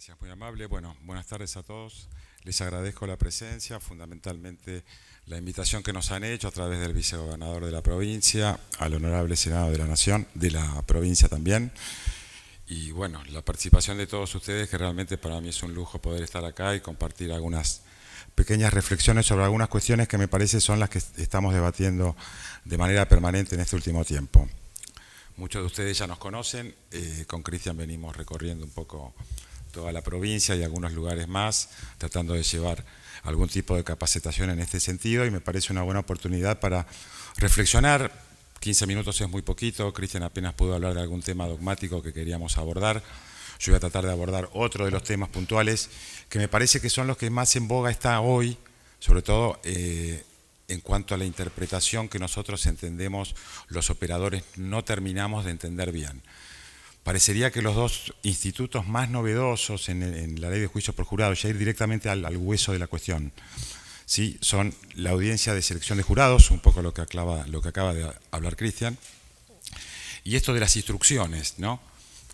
Gracias, muy amable. Bueno, buenas tardes a todos. Les agradezco la presencia, fundamentalmente la invitación que nos han hecho a través del vicegobernador de la provincia, al honorable Senado de la Nación, de la provincia también. Y bueno, la participación de todos ustedes, que realmente para mí es un lujo poder estar acá y compartir algunas pequeñas reflexiones sobre algunas cuestiones que me parece son las que estamos debatiendo de manera permanente en este último tiempo. Muchos de ustedes ya nos conocen, con Cristian venimos recorriendo un poco toda la provincia y algunos lugares más, tratando de llevar algún tipo de capacitación en este sentido, y me parece una buena oportunidad para reflexionar. 15 minutos es muy poquito, Cristian apenas pudo hablar de algún tema dogmático que queríamos abordar. Yo voy a tratar de abordar otro de los temas puntuales que me parece que son los que más en boga está hoy, sobre todo en cuanto a la interpretación que nosotros entendemos, los operadores no terminamos de entender bien. Parecería que los dos institutos más novedosos en la ley de juicio por jurado, ya ir directamente al hueso de la cuestión, ¿sí? Son la audiencia de selección de jurados, un poco lo que acaba de hablar Cristian, y esto de las instrucciones, ¿no?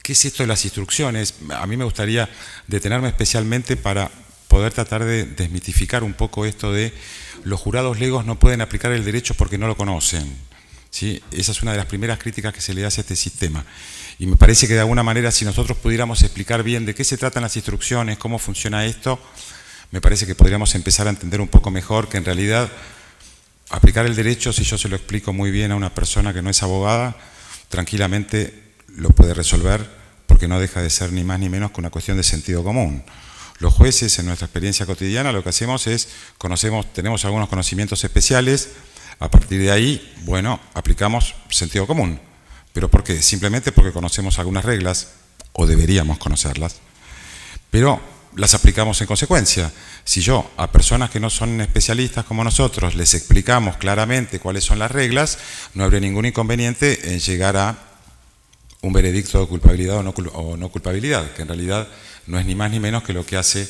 ¿Qué es esto de las instrucciones? A mí me gustaría detenerme especialmente para poder tratar de desmitificar un poco esto de los jurados legos no pueden aplicar el derecho porque no lo conocen, ¿sí? Esa es una de las primeras críticas que se le hace a este sistema. Y me parece que de alguna manera, si nosotros pudiéramos explicar bien de qué se tratan las instrucciones, cómo funciona esto, me parece que podríamos empezar a entender un poco mejor que en realidad aplicar el derecho, si yo se lo explico muy bien a una persona que no es abogada, tranquilamente lo puede resolver, porque no deja de ser ni más ni menos que una cuestión de sentido común. Los jueces, en nuestra experiencia cotidiana, lo que hacemos es, tenemos algunos conocimientos especiales, a partir de ahí, bueno, aplicamos sentido común. ¿Pero por qué? Simplemente porque conocemos algunas reglas, o deberíamos conocerlas, pero las aplicamos en consecuencia. Si yo a personas que no son especialistas como nosotros les explicamos claramente cuáles son las reglas, no habría ningún inconveniente en llegar a un veredicto de culpabilidad o no culpabilidad, que en realidad no es ni más ni menos que lo que hacen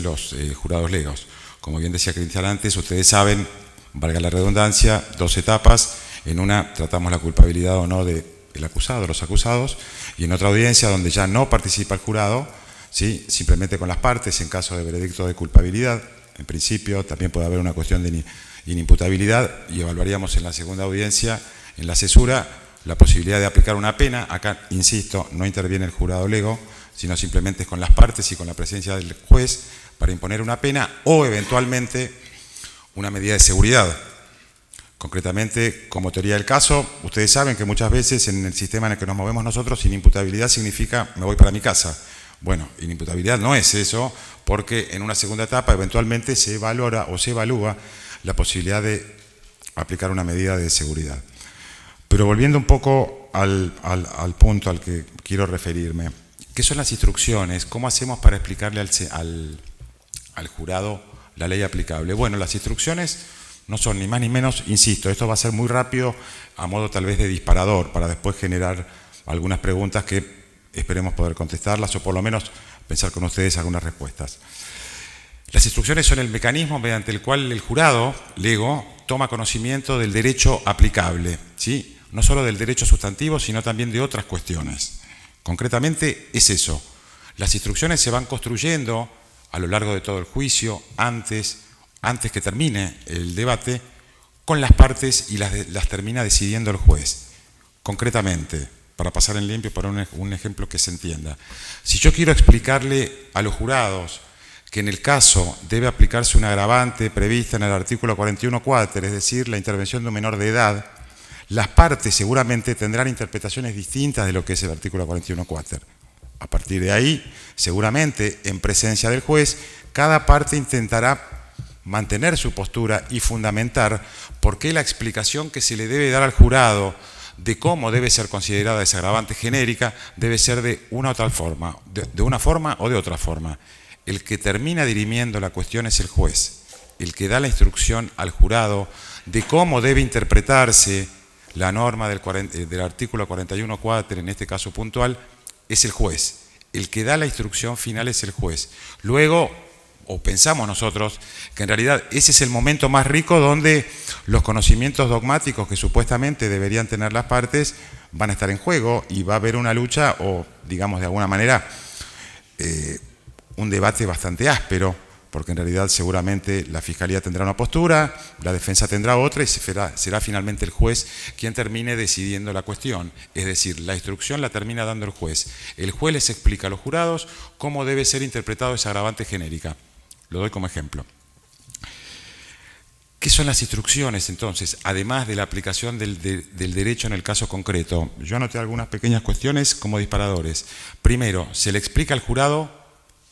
los jurados legos. Como bien decía Cristian antes, ustedes saben, valga la redundancia, 2 etapas. En una tratamos la culpabilidad o no del acusado, los acusados, y en otra audiencia donde ya no participa el jurado, ¿sí? Simplemente con las partes en caso de veredicto de culpabilidad. En principio también puede haber una cuestión de inimputabilidad, y evaluaríamos en la segunda audiencia, en la cesura, la posibilidad de aplicar una pena. Acá, insisto, no interviene el jurado lego, sino simplemente es con las partes y con la presencia del juez para imponer una pena o eventualmente una medida de seguridad. Concretamente, como teoría del caso, ustedes saben que muchas veces en el sistema en el que nos movemos nosotros, inimputabilidad significa me voy para mi casa. Bueno, inimputabilidad no es eso, porque en una segunda etapa eventualmente se valora o se evalúa la posibilidad de aplicar una medida de seguridad. Pero volviendo un poco al punto al que quiero referirme, ¿qué son las instrucciones? ¿Cómo hacemos para explicarle al jurado la ley aplicable? Bueno, las instrucciones no son ni más ni menos, insisto, esto va a ser muy rápido, a modo tal vez de disparador, para después generar algunas preguntas que esperemos poder contestarlas, o por lo menos pensar con ustedes algunas respuestas. Las instrucciones son el mecanismo mediante el cual el jurado lego toma conocimiento del derecho aplicable, ¿sí? No solo del derecho sustantivo, sino también de otras cuestiones. Concretamente es eso. Las instrucciones se van construyendo a lo largo de todo el juicio, antes que termine el debate, con las partes, y las termina decidiendo el juez. Concretamente, para pasar en limpio, para un ejemplo que se entienda. Si yo quiero explicarle a los jurados que en el caso debe aplicarse un agravante prevista en el artículo 41 quater, es decir, la intervención de un menor de edad, las partes seguramente tendrán interpretaciones distintas de lo que es el artículo 41 quater. A partir de ahí, seguramente, en presencia del juez, cada parte intentará mantener su postura y fundamentar por qué la explicación que se le debe dar al jurado de cómo debe ser considerada esa agravante genérica debe ser de una u otra forma, de una forma o de otra forma. El que termina dirimiendo la cuestión es el juez, el que da la instrucción al jurado de cómo debe interpretarse la norma del artículo 41 quater, en este caso puntual, es el juez. El que da la instrucción final es el juez. Luego, o pensamos nosotros, que en realidad ese es el momento más rico donde los conocimientos dogmáticos que supuestamente deberían tener las partes van a estar en juego, y va a haber una lucha, o digamos de alguna manera, un debate bastante áspero, porque en realidad seguramente la Fiscalía tendrá una postura, la defensa tendrá otra y será finalmente el juez quien termine decidiendo la cuestión. Es decir, la instrucción la termina dando el juez. El juez les explica a los jurados cómo debe ser interpretado esa agravante genérica. Lo doy como ejemplo. ¿Qué son las instrucciones entonces, además de la aplicación del derecho en el caso concreto? Yo anoté algunas pequeñas cuestiones como disparadores. Primero, se le explica al jurado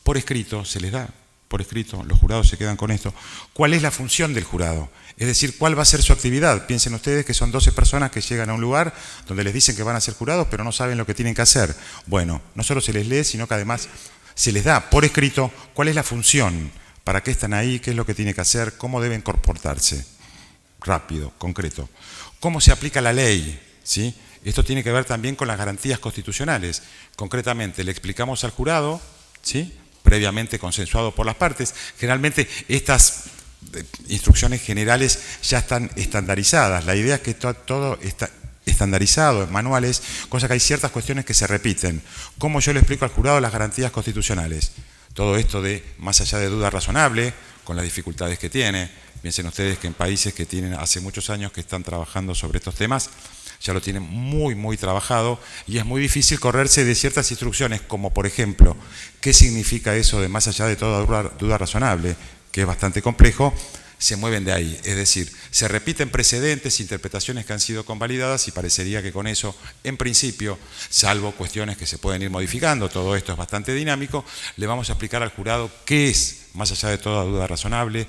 por escrito, se les da por escrito, los jurados se quedan con esto, cuál es la función del jurado, es decir, cuál va a ser su actividad. Piensen ustedes que son 12 personas que llegan a un lugar donde les dicen que van a ser jurados, pero no saben lo que tienen que hacer. Bueno, no solo se les lee, sino que además se les da por escrito cuál es la función, para qué están ahí, qué es lo que tienen que hacer, cómo deben comportarse. Rápido, concreto. ¿Cómo se aplica la ley? ¿Sí? Esto tiene que ver también con las garantías constitucionales. Concretamente, le explicamos al jurado, ¿sí?, previamente consensuado por las partes. Generalmente estas instrucciones generales ya están estandarizadas. La idea es que todo está estandarizado en manuales, cosa que hay ciertas cuestiones que se repiten. ¿Cómo yo le explico al jurado las garantías constitucionales? Todo esto de más allá de duda razonable, con las dificultades que tiene. Piensen ustedes que en países que tienen hace muchos años que están trabajando sobre estos temas, ya lo tienen muy trabajado y es muy difícil correrse de ciertas instrucciones, como por ejemplo, ¿qué significa eso de más allá de toda duda razonable? Que es bastante complejo, se mueven de ahí. Es decir, se repiten precedentes, interpretaciones que han sido convalidadas y parecería que con eso, en principio, salvo cuestiones que se pueden ir modificando, todo esto es bastante dinámico, le vamos a explicar al jurado qué es, más allá de toda duda razonable,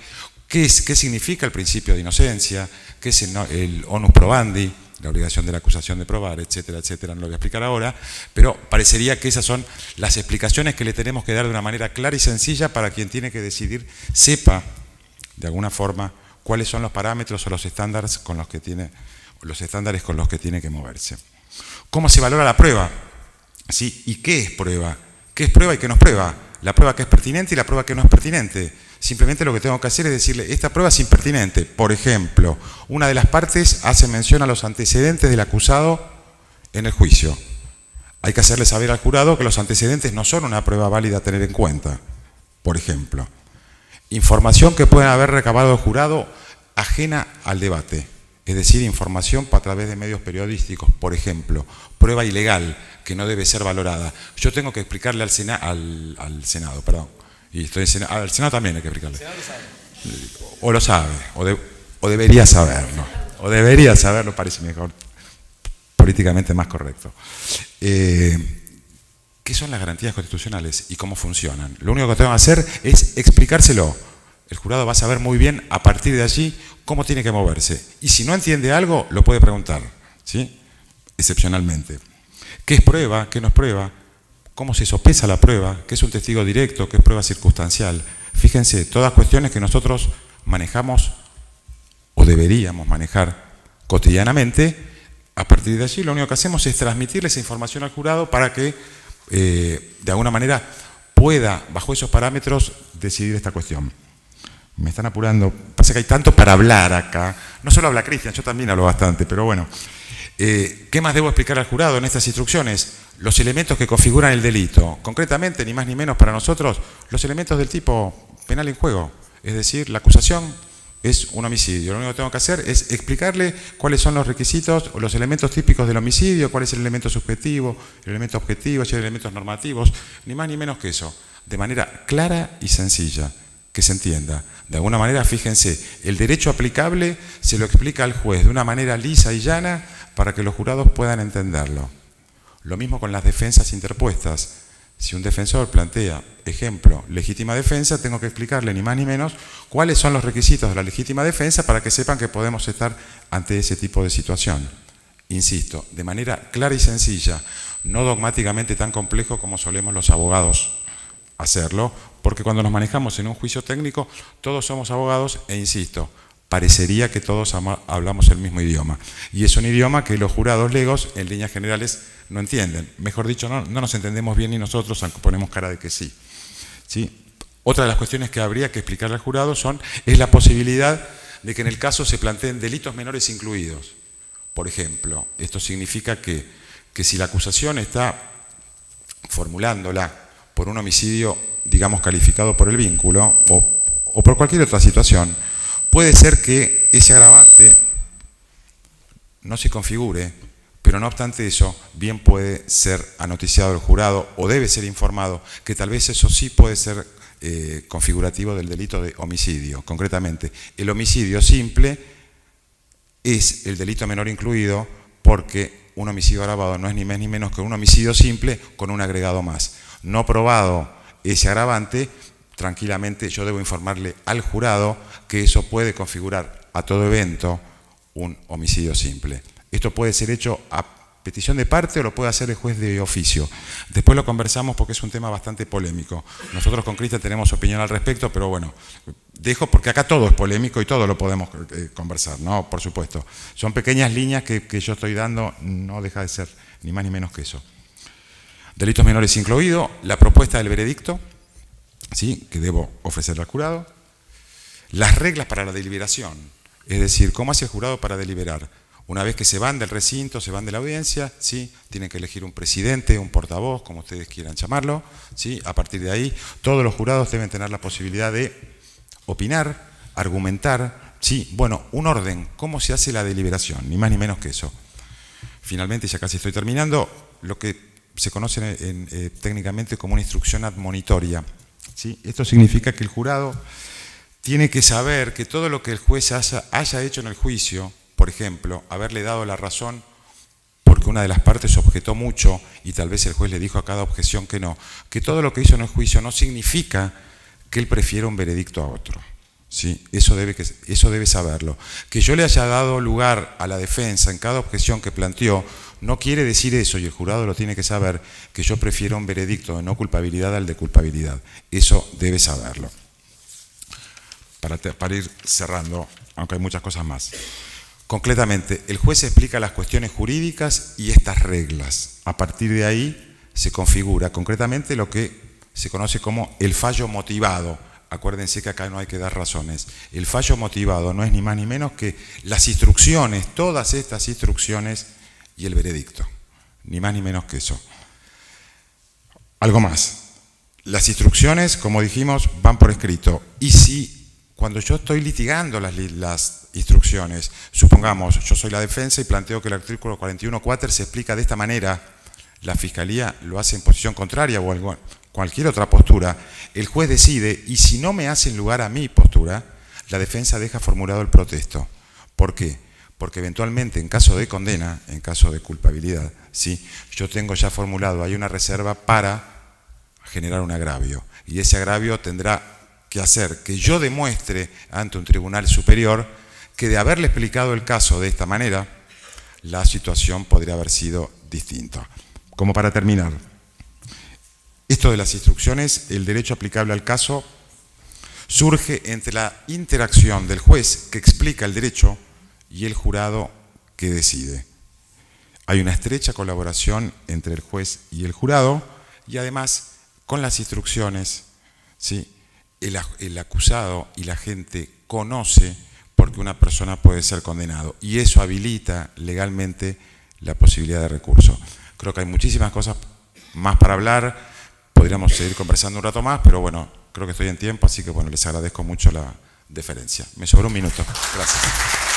qué significa el principio de inocencia, qué es el onus probandi, la obligación de la acusación de probar, etcétera, etcétera, no lo voy a explicar ahora, pero parecería que esas son las explicaciones que le tenemos que dar de una manera clara y sencilla para quien tiene que decidir, sepa, de alguna forma, cuáles son los parámetros o los estándares con los que tiene que moverse. ¿Cómo se valora la prueba? ¿Sí? ¿Y qué es prueba? ¿Qué es prueba y qué no es prueba? La prueba que es pertinente y la prueba que no es pertinente. Simplemente lo que tengo que hacer es decirle, esta prueba es impertinente. Por ejemplo, una de las partes hace mención a los antecedentes del acusado en el juicio. Hay que hacerle saber al jurado que los antecedentes no son una prueba válida a tener en cuenta. Por ejemplo, información que pueden haber recabado el jurado ajena al debate. Es decir, información a través de medios periodísticos. Por ejemplo, prueba ilegal que no debe ser valorada. Yo tengo que explicarle al Senado, perdón. Y al Senado también hay que explicarle. El Senado lo sabe. O lo sabe, o debería saberlo. O debería saberlo, parece mejor, políticamente más correcto. ¿Qué son las garantías constitucionales y cómo funcionan? Lo único que tengo que hacer es explicárselo. El jurado va a saber muy bien, a partir de allí, cómo tiene que moverse. Y si no entiende algo, lo puede preguntar, ¿sí? Excepcionalmente. ¿Qué es prueba? ¿Qué no es prueba? ¿Cómo se sopesa la prueba? ¿Qué es un testigo directo? ¿Qué es prueba circunstancial? Fíjense, todas cuestiones que nosotros manejamos o deberíamos manejar cotidianamente. A partir de allí lo único que hacemos es transmitirle esa información al jurado para que de alguna manera pueda, bajo esos parámetros, decidir esta cuestión. Me están apurando, pasa que hay tanto para hablar acá. No solo habla Cristian, yo también hablo bastante, pero bueno. ¿Qué más debo explicar al jurado en estas instrucciones? Los elementos que configuran el delito. Concretamente, ni más ni menos para nosotros, los elementos del tipo penal en juego. Es decir, la acusación es un homicidio. Lo único que tengo que hacer es explicarle cuáles son los requisitos o los elementos típicos del homicidio, cuál es el elemento subjetivo, el elemento objetivo, si hay elementos normativos, ni más ni menos que eso. De manera clara y sencilla, que se entienda. De alguna manera, fíjense, el derecho aplicable se lo explica al juez de una manera lisa y llana para que los jurados puedan entenderlo. Lo mismo con las defensas interpuestas. Si un defensor plantea, ejemplo, legítima defensa, tengo que explicarle ni más ni menos cuáles son los requisitos de la legítima defensa para que sepan que podemos estar ante ese tipo de situación. Insisto, de manera clara y sencilla, no dogmáticamente tan complejo como solemos los abogados hacerlo, porque cuando nos manejamos en un juicio técnico, todos somos abogados e insisto, parecería que todos hablamos el mismo idioma. Y es un idioma que los jurados legos, en líneas generales, no entienden. Mejor dicho, no nos entendemos bien ni nosotros, aunque ponemos cara de que sí. ¿Sí? Otra de las cuestiones que habría que explicarle al jurado es la posibilidad de que en el caso se planteen delitos menores incluidos. Por ejemplo, esto significa que si la acusación está formulándola por un homicidio, digamos, calificado por el vínculo o por cualquier otra situación, puede ser que ese agravante no se configure, pero no obstante eso, bien puede ser anoticiado el jurado o debe ser informado que tal vez eso sí puede ser configurativo del delito de homicidio. Concretamente, el homicidio simple es el delito menor incluido porque un homicidio agravado no es ni más ni menos que un homicidio simple con un agregado más. No probado ese agravante, tranquilamente yo debo informarle al jurado que eso puede configurar a todo evento un homicidio simple. Esto puede ser hecho a petición de parte o lo puede hacer el juez de oficio. Después lo conversamos porque es un tema bastante polémico. Nosotros con Cristian tenemos opinión al respecto, pero bueno, dejo porque acá todo es polémico y todo lo podemos conversar, ¿no? Por supuesto. Son pequeñas líneas que yo estoy dando, no deja de ser ni más ni menos que eso. Delitos menores incluido, la propuesta del veredicto, ¿sí?, que debo ofrecerle al jurado. Las reglas para la deliberación, es decir, cómo hace el jurado para deliberar. Una vez que se van del recinto, se van de la audiencia, ¿sí?, tienen que elegir un presidente, un portavoz, como ustedes quieran llamarlo, ¿sí? A partir de ahí, todos los jurados deben tener la posibilidad de opinar, argumentar, ¿sí? Bueno, un orden, cómo se hace la deliberación, ni más ni menos que eso. Finalmente, ya casi estoy terminando, lo que se conoce técnicamente como una instrucción admonitoria, ¿sí? Esto significa que el jurado tiene que saber que todo lo que el juez haya hecho en el juicio, por ejemplo, haberle dado la razón porque una de las partes objetó mucho y tal vez el juez le dijo a cada objeción que no, que todo lo que hizo en el juicio no significa que él prefiera un veredicto a otro, ¿sí? Eso debe saberlo. Que yo le haya dado lugar a la defensa en cada objeción que planteó no quiere decir eso, y el jurado lo tiene que saber, que yo prefiero un veredicto de no culpabilidad al de culpabilidad. Eso debe saberlo. Para ir cerrando, aunque hay muchas cosas más. Concretamente, el juez explica las cuestiones jurídicas y estas reglas. A partir de ahí se configura concretamente lo que se conoce como el fallo motivado. Acuérdense que acá no hay que dar razones. El fallo motivado no es ni más ni menos que las instrucciones, todas estas instrucciones y el veredicto. Ni más ni menos que eso. Algo más. Las instrucciones, como dijimos, van por escrito. Y si cuando yo estoy litigando las instrucciones, supongamos, yo soy la defensa y planteo que el artículo 41.4 se explica de esta manera, la Fiscalía lo hace en posición contraria o cualquier otra postura, el juez decide, y si no me hacen lugar a mi postura, la defensa deja formulado el protesto. ¿Por qué? Porque eventualmente en caso de condena, en caso de culpabilidad, ¿sí?, yo tengo ya formulado, hay una reserva para generar un agravio, y ese agravio tendrá que hacer que yo demuestre ante un tribunal superior que de haberle explicado el caso de esta manera, la situación podría haber sido distinta. Como para terminar, esto de las instrucciones, el derecho aplicable al caso surge entre la interacción del juez que explica el derecho y el jurado que decide. Hay una estrecha colaboración entre el juez y el jurado y además con las instrucciones, ¿sí?, el acusado y la gente conoce porque una persona puede ser condenado y eso habilita legalmente la posibilidad de recurso. Creo que hay muchísimas cosas más para hablar, podríamos seguir conversando un rato más, pero bueno, creo que estoy en tiempo, así que bueno, les agradezco mucho la deferencia. Me sobró un minuto. Gracias.